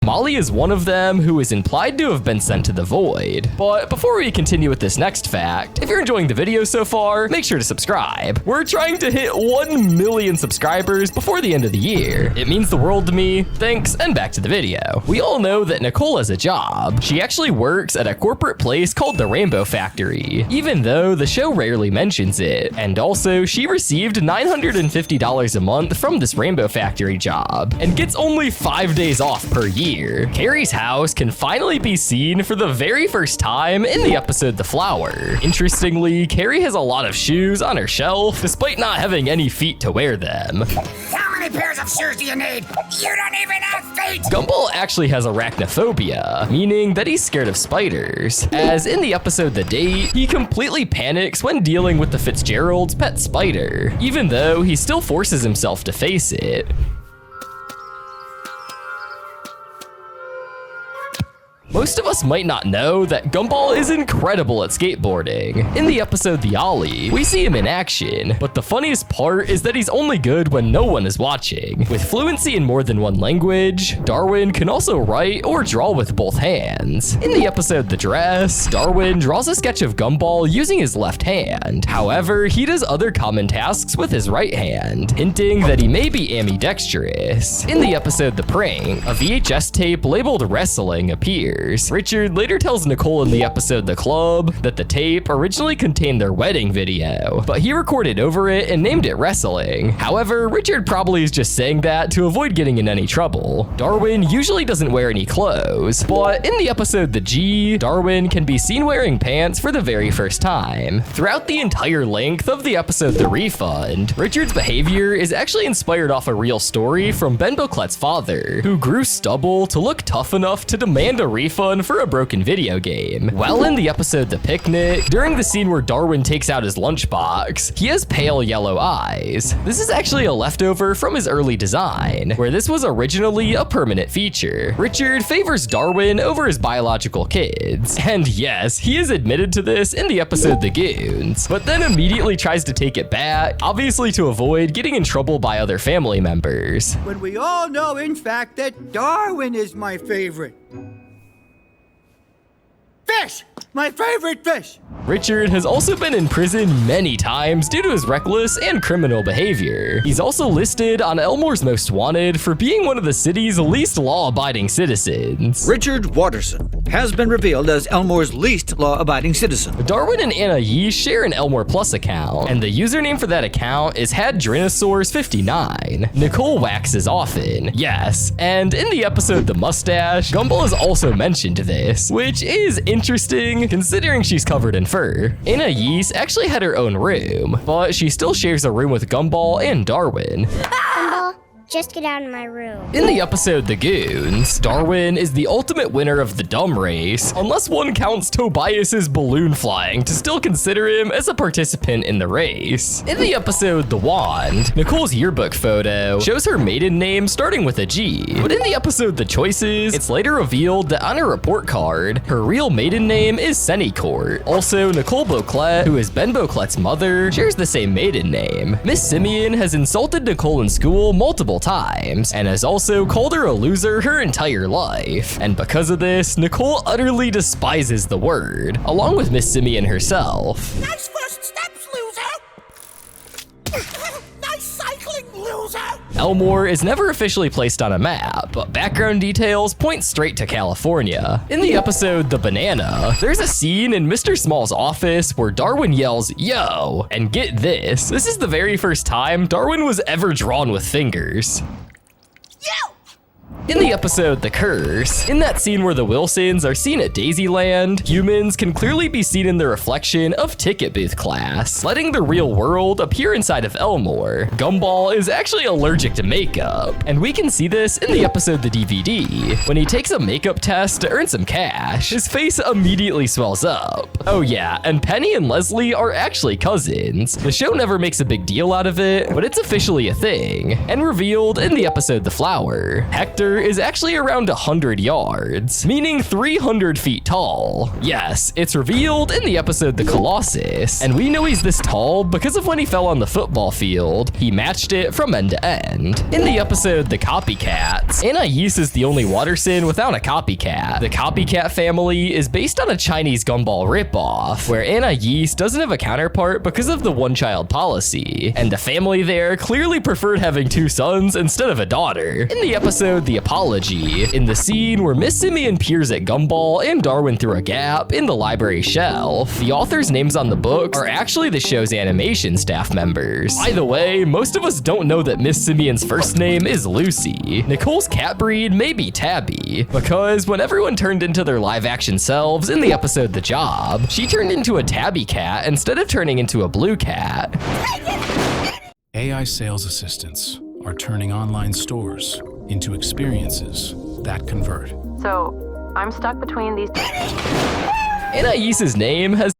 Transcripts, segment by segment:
Molly is one of them who is implied to have been sent to the void. But before we continue with this next fact, if you're enjoying the video so far, make sure to subscribe. We're trying to hit 1 million subscribers before the end of the year. It means the world to me. Thanks, and back to the video. We all know that Nicole has a job. She actually works at a corporate place called the Rainbow Factory, even though the show rarely mentions it. And also, she received $950 a month from this Rainbow Factory job, and gets only 5 days off per year. Carrie's house can finally be seen for the very first time in the episode The Flower. Interestingly, Carrie has a lot of shoes on her shelf, despite not having any feet to wear them. How many pairs of shoes do you need? You don't even have feet! Gumball actually has arachnophobia, meaning that he's scared of spiders. As in the episode The Date, he completely panics when dealing with the Fitzgerald's pet spider, even though he still forces himself to face it. Most of us might not know that Gumball is incredible at skateboarding. In the episode The Ollie, we see him in action, but the funniest part is that he's only good when no one is watching. With fluency in more than one language, Darwin can also write or draw with both hands. In the episode The Dress, Darwin draws a sketch of Gumball using his left hand. However, he does other common tasks with his right hand, hinting that he may be ambidextrous. In the episode The Prank, a VHS tape labeled Wrestling appears. Richard later tells Nicole in the episode The Club that the tape originally contained their wedding video, but he recorded over it and named it Wrestling. However, Richard probably is just saying that to avoid getting in any trouble. Darwin usually doesn't wear any clothes, but in the episode The G, Darwin can be seen wearing pants for the very first time. Throughout the entire length of the episode The Refund, Richard's behavior is actually inspired off a real story from Ben Boclet's father, who grew stubble to look tough enough to demand a refund for a broken video game. While in the episode The Picnic, during the scene where Darwin takes out his lunchbox, he has pale yellow eyes. This is actually a leftover from his early design, where this was originally a permanent feature. Richard favors Darwin over his biological kids. And yes, he is admitted to this in the episode The Goons, but then immediately tries to take it back, obviously to avoid getting in trouble by other family members. When we all know, in fact, that Darwin is my favorite. Fish! My favorite fish! Richard has also been in prison many times due to his reckless and criminal behavior. He's also listed on Elmore's Most Wanted for being one of the city's least law-abiding citizens. Richard Watterson has been revealed as Elmore's least law-abiding citizen. Darwin and Anais share an Elmore Plus account, and the username for that account is HadDrinosaurs59. Nicole waxes often, yes, and in the episode The Mustache, Gumball is also mentioned this, which is interesting considering she's covered in fur. Anais actually had her own room, but she still shares a room with Gumball and Darwin. Gumball, just get out of my room. In the episode The Goons, Darwin is the ultimate winner of the dumb race, unless one counts Tobias's balloon flying to still consider him as a participant in the race. In the episode The Wand, Nicole's yearbook photo shows her maiden name starting with a G, but in the episode The Choices, it's later revealed that on her report card, her real maiden name is Sennecourt. Also, Nicole Boclet, who is Ben Boclet's mother, shares the same maiden name. Miss Simeon has insulted Nicole in school multiple times, and has also called her a loser her entire life. And because of this, Nicole utterly despises the word, along with Miss Simeon herself. Nice first steps, loser! Nice cycling, loser! Elmore is never officially placed on a map, but background details point straight to California. In the episode The Banana, there's a scene in Mr. Small's office where Darwin yells, "Yo!" And get this is the very first time Darwin was ever drawn with fingers. Yo! In the episode The Curse, in that scene where the Wilsons are seen at Daisyland, humans can clearly be seen in the reflection of Ticket Booth Class, letting the real world appear inside of Elmore. Gumball is actually allergic to makeup, and we can see this in the episode The DVD. When he takes a makeup test to earn some cash, his face immediately swells up. Oh yeah, and Penny and Leslie are actually cousins. The show never makes a big deal out of it, but it's officially a thing, and revealed in the episode The Flower. Hector stature is actually around 100 yards, meaning 300 feet tall. Yes, it's revealed in the episode The Colossus, and we know he's this tall because of when he fell on the football field, he matched it from end to end. In the episode The Copycats, Anais is the only Watterson without a copycat. The Copycat family is based on a Chinese Gumball ripoff, where Anais doesn't have a counterpart because of the one-child policy, and the family there clearly preferred having 2 sons instead of a daughter. In the episode The Apology, in the scene where Miss Simeon peers at Gumball and Darwin through a gap in the library shelf, the authors' names on the books are actually the show's animation staff members. By the way, most of us don't know that Miss Simeon's first name is Lucy. Nicole's cat breed may be Tabby, because when everyone turned into their live-action selves in the episode The Job, she turned into a tabby cat instead of turning into a blue cat. AI sales assistants are turning online stores into experiences that convert. So, I'm stuck between these. Anais's name has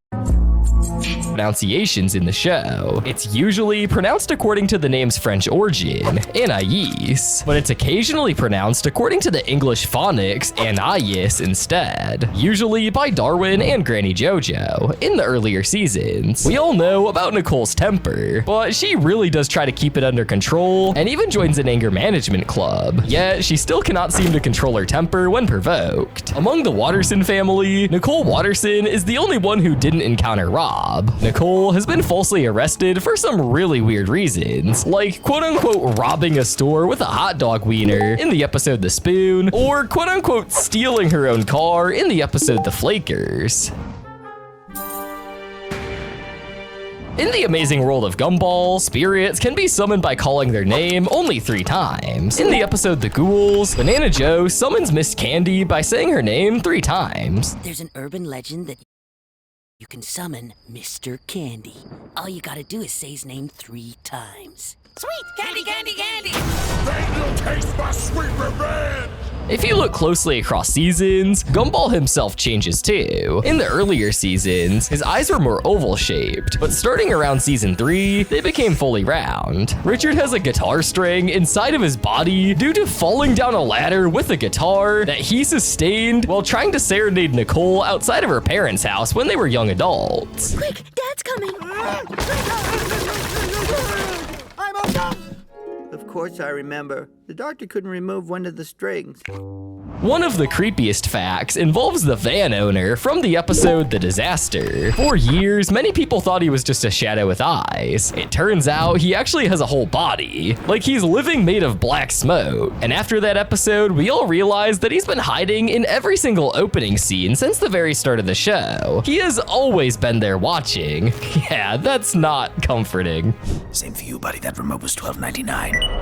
pronunciations in the show. It's usually pronounced according to the name's French origin, Anais, but it's occasionally pronounced according to the English phonics Anais instead, usually by Darwin and Granny JoJo in the earlier seasons. We all know about Nicole's temper, but she really does try to keep it under control and even joins an anger management club, yet she still cannot seem to control her temper when provoked. Among the Watterson family, Nicole Watterson is the only one who didn't encounter Rob. Nicole has been falsely arrested for some really weird reasons, like quote-unquote robbing a store with a hot dog wiener in the episode The Spoon, or quote-unquote stealing her own car in the episode The Flakers. In the amazing world of Gumball, spirits can be summoned by calling their name only 3 times. In the episode The Ghouls, Banana Joe summons Miss Candy by saying her name 3 times. There's an urban legend that you can summon Mr. Candy. All you gotta do is say his name 3 times. Sweet candy, candy, candy. Then you'll taste my sweet revenge. If you look closely across seasons, Gumball himself changes too. In the earlier seasons, his eyes were more oval-shaped, but starting around season 3, they became fully round. Richard has a guitar string inside of his body due to falling down a ladder with a guitar that he sustained while trying to serenade Nicole outside of her parents' house when they were young adults. Quick, Dad's coming! I'm a dumb. Of course I remember. The doctor couldn't remove one of the strings. One of the creepiest facts involves the van owner from the episode The Disaster. For years, many people thought he was just a shadow with eyes. It turns out he actually has a whole body, like he's living made of black smoke. And after that episode, we all realized that he's been hiding in every single opening scene since the very start of the show. He has always been there watching. Yeah, that's not comforting. Same for you, buddy. That remote was $12.99.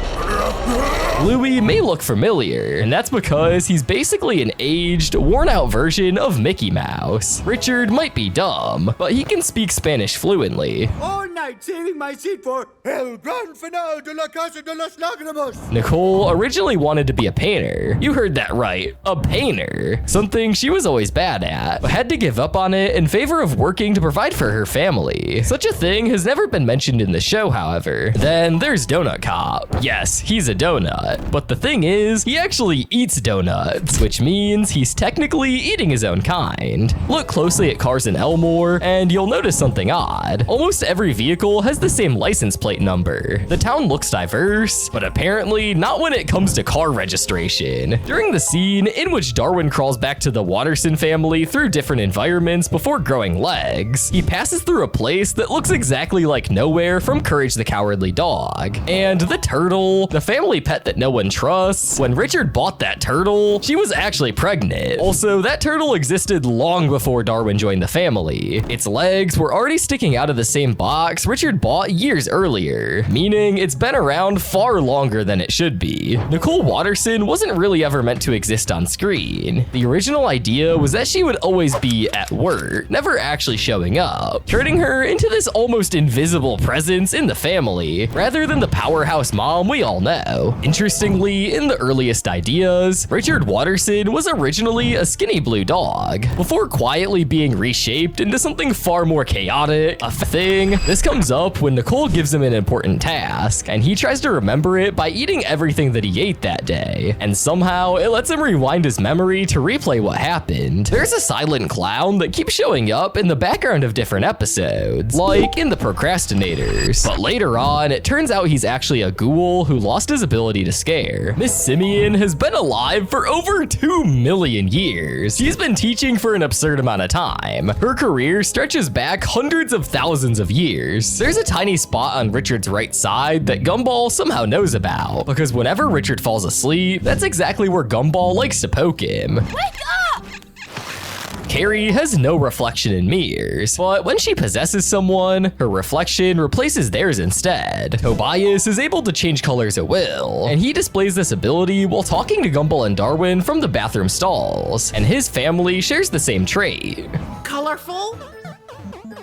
Louie may look familiar, and that's because he's basically an aged, worn-out version of Mickey Mouse. Richard might be dumb, but he can speak Spanish fluently. All night saving my seat for El Gran Final de la Casa de los Lágrimas. Nicole originally wanted to be a painter. You heard that right, a painter. Something she was always bad at, but had to give up on it in favor of working to provide for her family. Such a thing has never been mentioned in the show, however. Then there's Donut Cop. Yes, he's a donut, but the thing is, he actually eats donuts, which means he's technically eating his own kind. Look closely at cars in Elmore, and you'll notice something odd. Almost every vehicle has the same license plate number. The town looks diverse, but apparently not when it comes to car registration. During the scene in which Darwin crawls back to the Watterson family through different environments before growing legs, he passes through a place that looks exactly like Nowhere from Courage the Cowardly Dog. And the turtle, the family pet that no one trusts, when Richard bought that turtle, she was actually pregnant. Also, that turtle existed long before Darwin joined the family. Its legs were already sticking out of the same box Richard bought years earlier, meaning it's been around far longer than it should be. Nicole Watterson wasn't really ever meant to exist on screen. The original idea was that she would always be at work, never actually showing up, turning her into this almost invisible presence in the family, rather than the powerhouse mom we all know. Interestingly, in the earliest ideas, Richard Watterson was originally a skinny blue dog, before quietly being reshaped into something far more chaotic, a thing. This comes up when Nicole gives him an important task, and he tries to remember it by eating everything that he ate that day. And somehow, it lets him rewind his memory to replay what happened. There's a silent clown that keeps showing up in the background of different episodes, like in The Procrastinators. But later on, it turns out he's actually a ghoul who lost his ability to scare. Miss Simeon has been alive for over 2 million years. She's been teaching for an absurd amount of time. Her career stretches back hundreds of thousands of years. There's a tiny spot on Richard's right side that Gumball somehow knows about, because whenever Richard falls asleep, that's exactly where Gumball likes to poke him. Wake up! Carrie has no reflection in mirrors, but when she possesses someone, her reflection replaces theirs instead. Tobias is able to change colors at will, and he displays this ability while talking to Gumball and Darwin from the bathroom stalls, and his family shares the same trait. Colorful?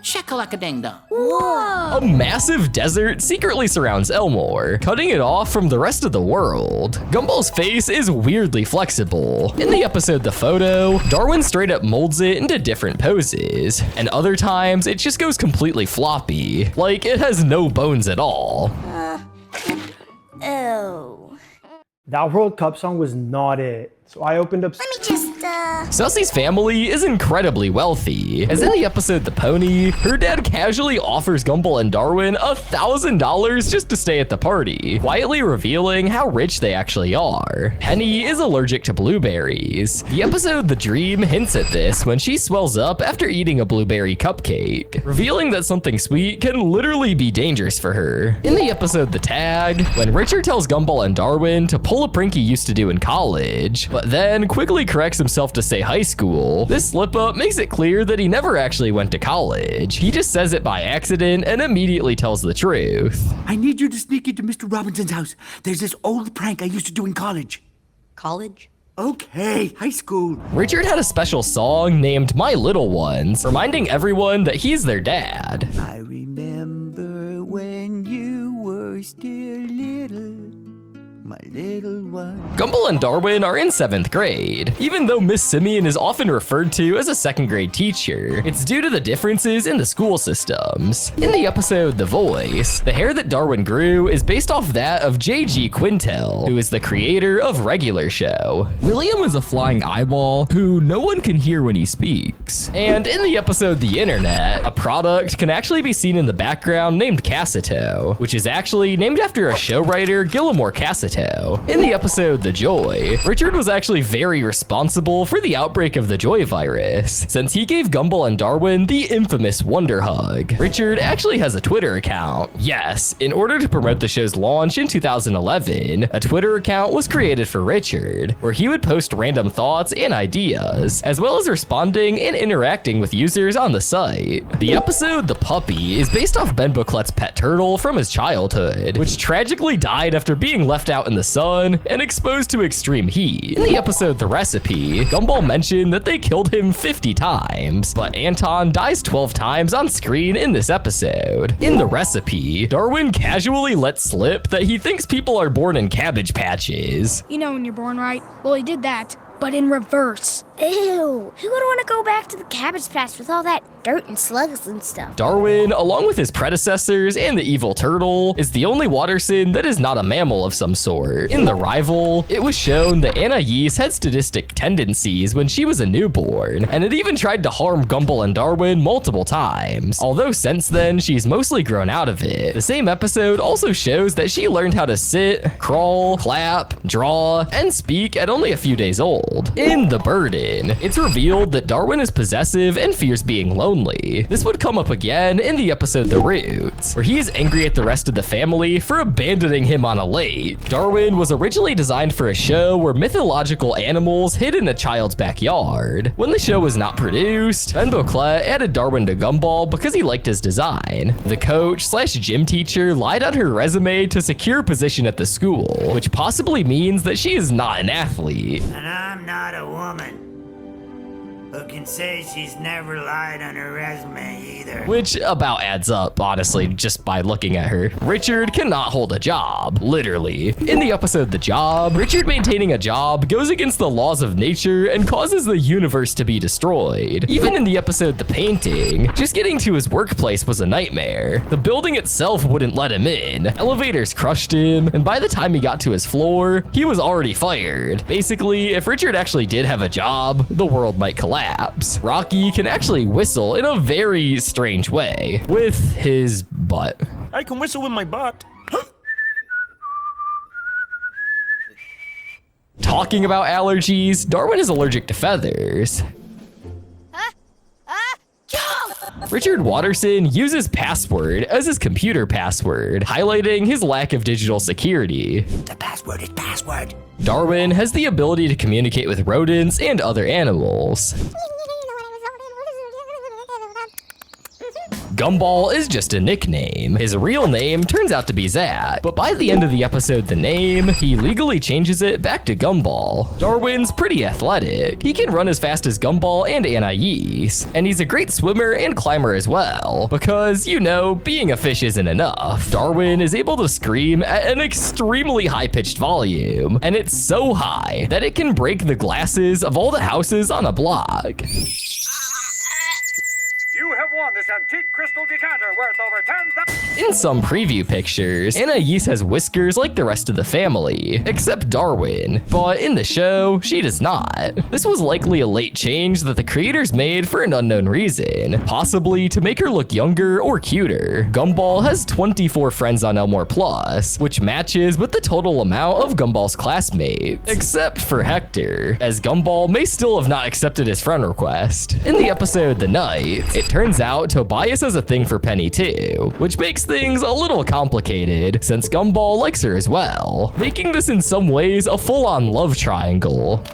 Shakalaka-ding-dong. Whoa! A massive desert secretly surrounds Elmore, cutting it off from the rest of the world. Gumball's face is weirdly flexible. In the episode The Photo, Darwin straight up molds it into different poses, and other times it just goes completely floppy, like it has no bones at all. Oh. That World Cup song was not it. So I opened up. Let me just, Sussie's family is incredibly wealthy. As in the episode The Pony, her dad casually offers Gumball and Darwin $1,000 just to stay at the party, quietly revealing how rich they actually are. Penny is allergic to blueberries. The episode The Dream hints at this when she swells up after eating a blueberry cupcake, revealing that something sweet can literally be dangerous for her. In the episode The Tag, when Richard tells Gumball and Darwin to pull a prank he used to do in college, but then quickly corrects himself to say high school, this slip-up makes it clear that he never actually went to college. He just says it by accident and immediately tells the truth. I need you to sneak into Mr. Robinson's house. There's this old prank I used to do in college. College? Okay, high school. Richard had a special song named My Little Ones, reminding everyone that he's their dad. I remember when you were still little, my little one. Gumball and Darwin are in 7th grade. Even though Miss Simeon is often referred to as a 2nd grade teacher, it's due to the differences in the school systems. In the episode The Voice, the hair that Darwin grew is based off that of J.G. Quintel, who is the creator of Regular Show. William is a flying eyeball who no one can hear when he speaks. And in the episode The Internet, a product can actually be seen in the background named Cassito, which is actually named after a show writer, Gillimore Cassito. In the episode The Joy, Richard was actually very responsible for the outbreak of the Joy virus, since he gave Gumball and Darwin the infamous Wonder Hug. Richard actually has a Twitter account. Yes, in order to promote the show's launch in 2011, a Twitter account was created for Richard, where he would post random thoughts and ideas, as well as responding and interacting with users on the site. The episode The Puppy is based off Ben Booklet's pet turtle from his childhood, which tragically died after being left out in the sun and exposed to extreme heat. In the episode The Recipe, Gumball mentioned that they killed him 50 times, but Anton dies 12 times on screen in this episode. In The Recipe, Darwin casually lets slip that he thinks people are born in cabbage patches. You know when you're born, right? Well, he did that, but in reverse. Ew. Who would want to go back to the cabbage patch with all that dirt and slugs and stuff? Darwin, along with his predecessors and the evil turtle, is the only watersyn that is not a mammal of some sort. In The Rival, it was shown that Anais had sadistic tendencies when she was a newborn, and it even tried to harm Gumball and Darwin multiple times, although since then, she's mostly grown out of it. The same episode also shows that she learned how to sit, crawl, clap, draw, and speak at only a few days old. In The Burden, it's revealed that Darwin is possessive and fears being lonely. This would come up again in the episode The Roots, where he is angry at the rest of the family for abandoning him on a lake. Darwin was originally designed for a show where mythological animals hid in a child's backyard. When the show was not produced, Ben Booklet added Darwin to Gumball because he liked his design. The coach/gym teacher lied on her resume to secure a position at the school, which possibly means that she is not an athlete. And I'm not a woman. Who can say she's never lied on her resume either? Which about adds up, honestly, just by looking at her. Richard cannot hold a job, literally. In the episode The Job, Richard maintaining a job goes against the laws of nature and causes the universe to be destroyed. Even in the episode The Painting, just getting to his workplace was a nightmare. The building itself wouldn't let him in. Elevators crushed him, and by the time he got to his floor, he was already fired. Basically, if Richard actually did have a job, the world might collapse. Rocky can actually whistle in a very strange way with his butt. I can whistle with my butt. Talking about allergies, Darwin is allergic to feathers. Richard Watterson uses password as his computer password, highlighting his lack of digital security. The password is password. Darwin has the ability to communicate with rodents and other animals. Gumball is just a nickname. His real name turns out to be Zach, but by the end of the episode The Name, he legally changes it back to Gumball. Darwin's pretty athletic. He can run as fast as Gumball and Anais, and he's a great swimmer and climber as well, because, you know, being a fish isn't enough. Darwin is able to scream at an extremely high-pitched volume, and it's so high that it can break the glasses of all the houses on a block. You have won this antique crystal decanter worth over 10,000. In some preview pictures, Anais has whiskers like the rest of the family, except Darwin, but in the show, she does not. This was likely a late change that the creators made for an unknown reason, possibly to make her look younger or cuter. Gumball has 24 friends on Elmore Plus, which matches with the total amount of Gumball's classmates, except for Hector, as Gumball may still have not accepted his friend request. In the episode The Night, it turns out Tobias has a thing for Penny too, which makes things a little complicated since Gumball likes her as well, making this in some ways a full-on love triangle.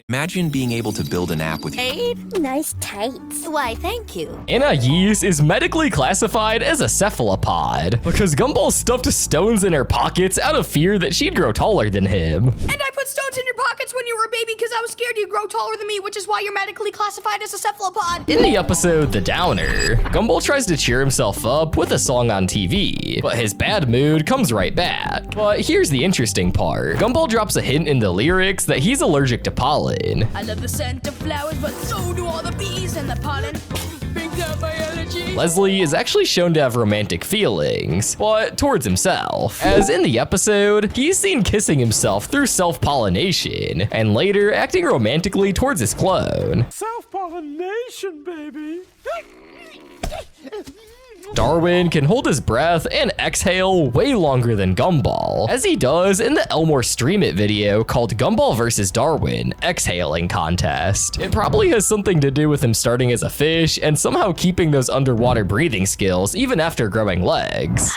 Imagine being able to build an app with Nice tights. Why, thank you. Anais is medically classified as a cephalopod because Gumball stuffed stones in her pockets out of fear that she'd grow taller than him. And I put stones in your pockets when you were a baby because I was scared you'd grow taller than me, which is why you're medically classified as a cephalopod. In the episode The Downer, Gumball tries to cheer himself up with a song on TV, but his bad mood comes right back. But here's the interesting part. Gumball drops a hint in the lyrics that he's allergic to pollen. I love the scent of flowers, but so do all the bees and the pollen. Brings out my allergy. Leslie is actually shown to have romantic feelings, but towards himself. As in the episode, he's seen kissing himself through self-pollination, and later acting romantically towards his clone. Self-pollination, baby. Darwin can hold his breath and exhale way longer than Gumball, as he does in the Elmore Stream It video called Gumball vs. Darwin Exhaling Contest. It probably has something to do with him starting as a fish and somehow keeping those underwater breathing skills even after growing legs.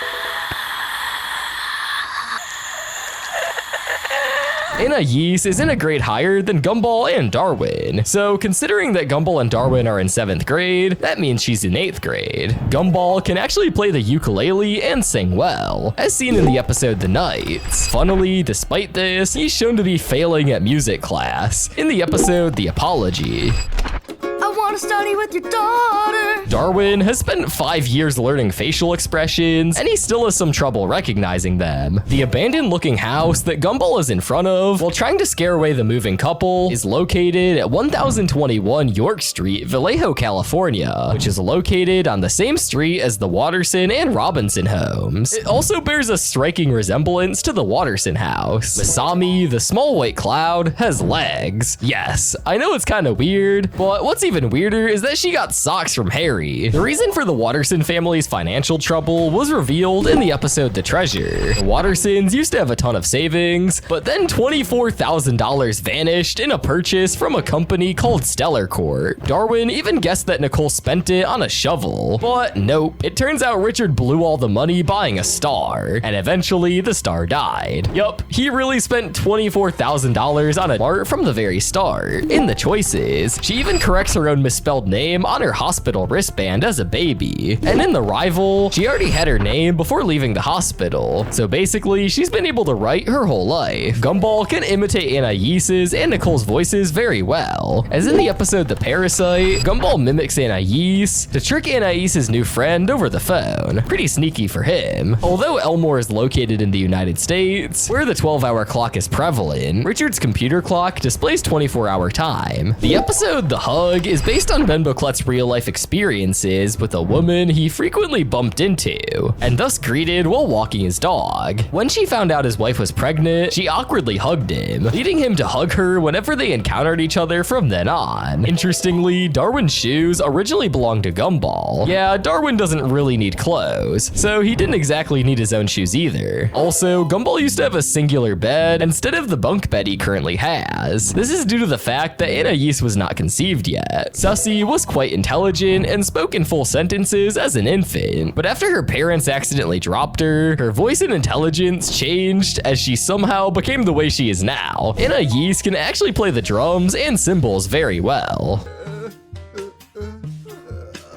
Anais is in a grade higher than Gumball and Darwin, so considering that Gumball and Darwin are in 7th grade, that means she's in 8th grade. Gumball can actually play the ukulele and sing well, as seen in the episode The Nights. Funnily, despite this, he's shown to be failing at music class, in the episode The Apology. I want to study with your daughter. Darwin has spent 5 years learning facial expressions, and he still has some trouble recognizing them. The abandoned-looking house that Gumball is in front of, while trying to scare away the moving couple, is located at 1021 York Street, Vallejo, California, which is located on the same street as the Watterson and Robinson homes. It also bears a striking resemblance to the Watterson house. Masami, the small white cloud, has legs. Yes, I know it's kind of weird, but what's even weirder is that she got socks from Harry. The reason for the Watterson family's financial trouble was revealed in the episode The Treasure. The Wattersons used to have a ton of savings, but then $24,000 vanished in a purchase from a company called Stellar Court. Darwin even guessed that Nicole spent it on a shovel, but nope. It turns out Richard blew all the money buying a star, and eventually the star died. Yup, he really spent $24,000 on a art from the very start. In the choices, she even corrects her own mistakes misspelled name on her hospital wristband as a baby. And in The Rival, she already had her name before leaving the hospital. So basically, she's been able to write her whole life. Gumball can imitate Anaïs's and Nicole's voices very well. As in the episode The Parasite, Gumball mimics Anaïs to trick Anaïs's new friend over the phone. Pretty sneaky for him. Although Elmore is located in the United States, where the 12-hour clock is prevalent, Richard's computer clock displays 24-hour time. The episode The Hug is based on Ben Boclet's real-life experiences with a woman he frequently bumped into, and thus greeted while walking his dog. When she found out his wife was pregnant, she awkwardly hugged him, leading him to hug her whenever they encountered each other from then on. Interestingly, Darwin's shoes originally belonged to Gumball. Yeah, Darwin doesn't really need clothes, so he didn't exactly need his own shoes either. Also, Gumball used to have a singular bed instead of the bunk bed he currently has. This is due to the fact that Anaïs was not conceived yet. Sussy was quite intelligent and spoke in full sentences as an infant, but after her parents accidentally dropped her, her voice and intelligence changed as she somehow became the way she is now. Anaïs can actually play the drums and cymbals very well.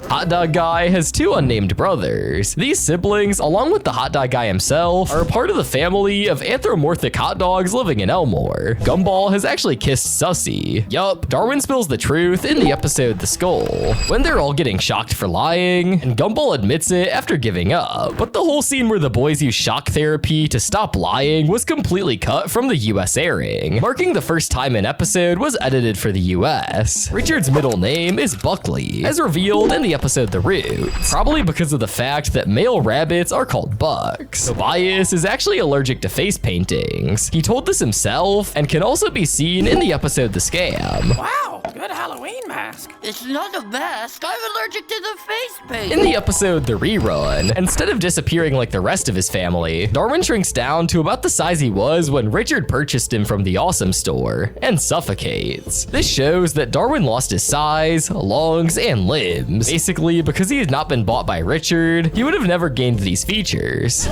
Hot Dog Guy has two unnamed brothers. These siblings, along with the Hot Dog Guy himself, are a part of the family of anthropomorphic hot dogs living in Elmore. Gumball has actually kissed Sussy. Yup, Darwin spills the truth in the episode The Skull, when they're all getting shocked for lying, and Gumball admits it after giving up. But the whole scene where the boys use shock therapy to stop lying was completely cut from the US airing, marking the first time an episode was edited for the US. Richard's middle name is Buckley, as revealed in the episode The Roots, probably because of the fact that male rabbits are called bucks. Tobias is actually allergic to face paintings. He told this himself and can also be seen in the episode The Scam. Wow, good Halloween mask. It's not the best. I'm allergic to the face paint. In the episode The Rerun, instead of disappearing like the rest of his family, Darwin shrinks down to about the size he was when Richard purchased him from the Awesome Store and suffocates. This shows that Darwin lost his size, lungs, and limbs. Basically, because he had not been bought by Richard, he would have never gained these features.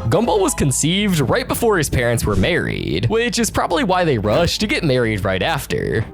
Gumball was conceived right before his parents were married, which is probably why they rushed to get married right after.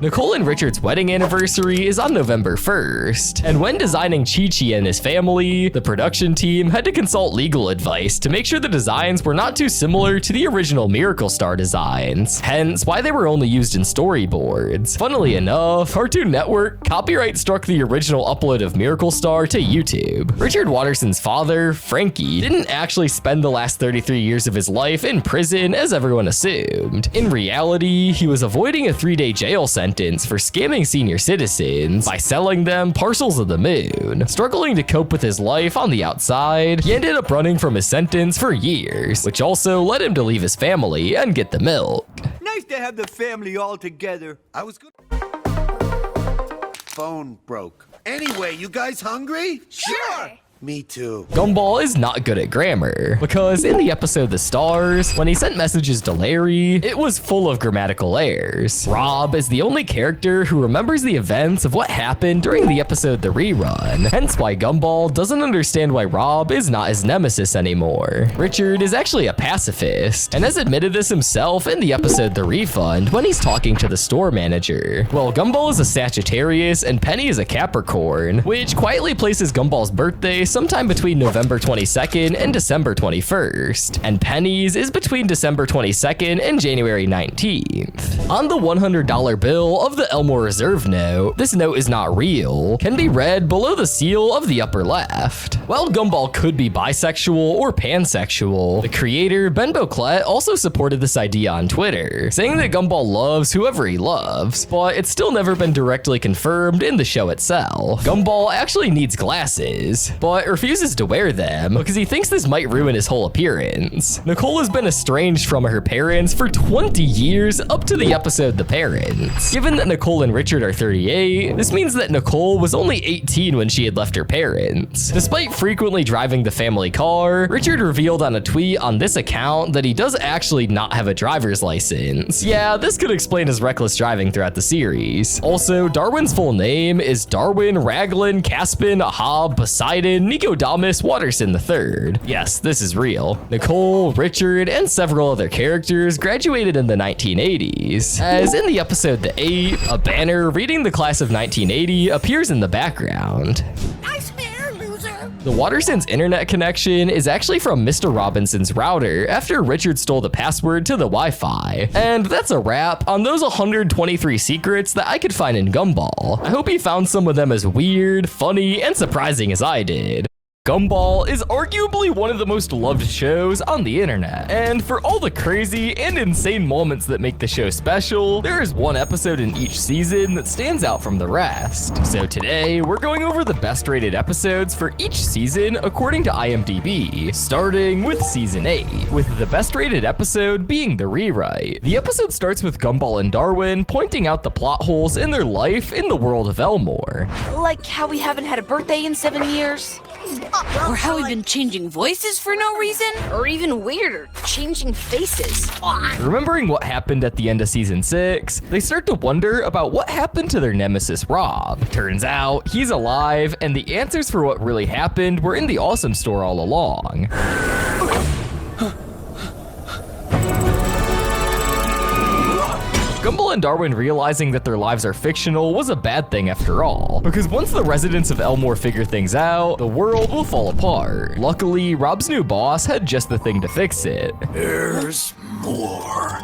Nicole and Richard's wedding anniversary is on November 1st, and when designing Chi-Chi and his family, the production team had to consult legal advice to make sure the designs were not too similar to the original Miracle Star designs, hence why they were only used in storyboards. Funnily enough, Cartoon Network copyright struck the original upload of Miracle Star to YouTube. Richard Watterson's father, Frankie, didn't actually spend the last 33 years of his life in prison as everyone assumed. In reality, he was avoiding a 3-day jail sentence for scamming senior citizens by selling them parcels of the moon. Struggling to cope with his life on the outside, he ended up running from his sentence for years, which also led him to leave his family and get the milk. Nice to have the family all together. I was good. Phone broke. Anyway, you guys hungry? Sure. Me too. Gumball is not good at grammar, because in the episode The Stars, when he sent messages to Larry, it was full of grammatical errors. Rob is the only character who remembers the events of what happened during the episode The Rerun, hence why Gumball doesn't understand why Rob is not his nemesis anymore. Richard is actually a pacifist, and has admitted this himself in the episode The Refund when he's talking to the store manager. Well, Gumball is a Sagittarius and Penny is a Capricorn, which quietly places Gumball's birthday sometime between November 22nd and December 21st, and Penny's is between December 22nd and January 19th. On the $100 bill of the Elmore Reserve note, this note is not real, can be read below the seal of the upper left. While Gumball could be bisexual or pansexual, the creator, Ben Boclet, also supported this idea on Twitter, saying that Gumball loves whoever he loves, but it's still never been directly confirmed in the show itself. Gumball actually needs glasses, but but refuses to wear them because he thinks this might ruin his whole appearance. Nicole has been estranged from her parents for 20 years up to the episode The Parents. Given that Nicole and Richard are 38, this means that Nicole was only 18 when she had left her parents. Despite frequently driving the family car, Richard revealed on a tweet on this account that he does actually not have a driver's license. Yeah, this could explain his reckless driving throughout the series. Also, Darwin's full name is Darwin Raglan Caspin Ahab Poseidon Nicodemus Watterson III. Yes, this is real. Nicole, Richard, and several other characters graduated in the 1980s. As in the episode The Eight, a banner reading the class of 1980 appears in the background. Nice hair, loser. The Wattersons' internet connection is actually from Mr. Robinson's router after Richard stole the password to the Wi-Fi. And that's a wrap on those 123 secrets that I could find in Gumball. I hope you found some of them as weird, funny, and surprising as I did. Gumball is arguably one of the most loved shows on the internet, and for all the crazy and insane moments that make the show special, there is one episode in each season that stands out from the rest. So today, we're going over the best rated episodes for each season according to IMDb, starting with season 8, with the best rated episode being The Rewrite. The episode starts with Gumball and Darwin pointing out the plot holes in their life in the world of Elmore. Like how we haven't had a birthday in 7 years? Or how we've been changing voices for no reason? Or even weirder, changing faces. Remembering what happened at the end of season 6, they start to wonder about what happened to their nemesis Rob. Turns out, he's alive, and the answers for what really happened were in the Awesome Store all along. Gumball and Darwin realizing that their lives are fictional was a bad thing after all, because once the residents of Elmore figure things out, the world will fall apart. Luckily, Rob's new boss had just the thing to fix it. There's more.